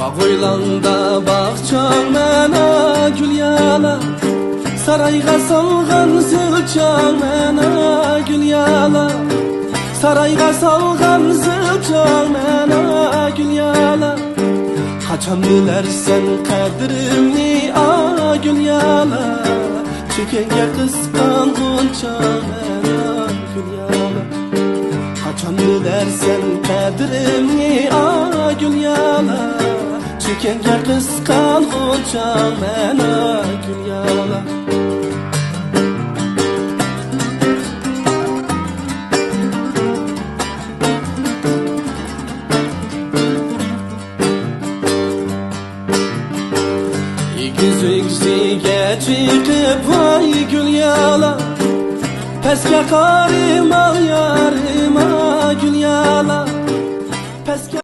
Bağoylanda bağçaң məna gül yala, sarayga salgan zilçaң məna gül yala, sarayga salgan zilçaң məna gül yala. Kaçan bilersen kadrimni a gül yala, çekenge kıskangunça məna gül yala. Kaçan bilersen kadrimni a gül yala, çekenge kıskangunça məna gül yala. Yüzüğüge çıkıp vay gül yala, peske karıma yarıma gül yala, peske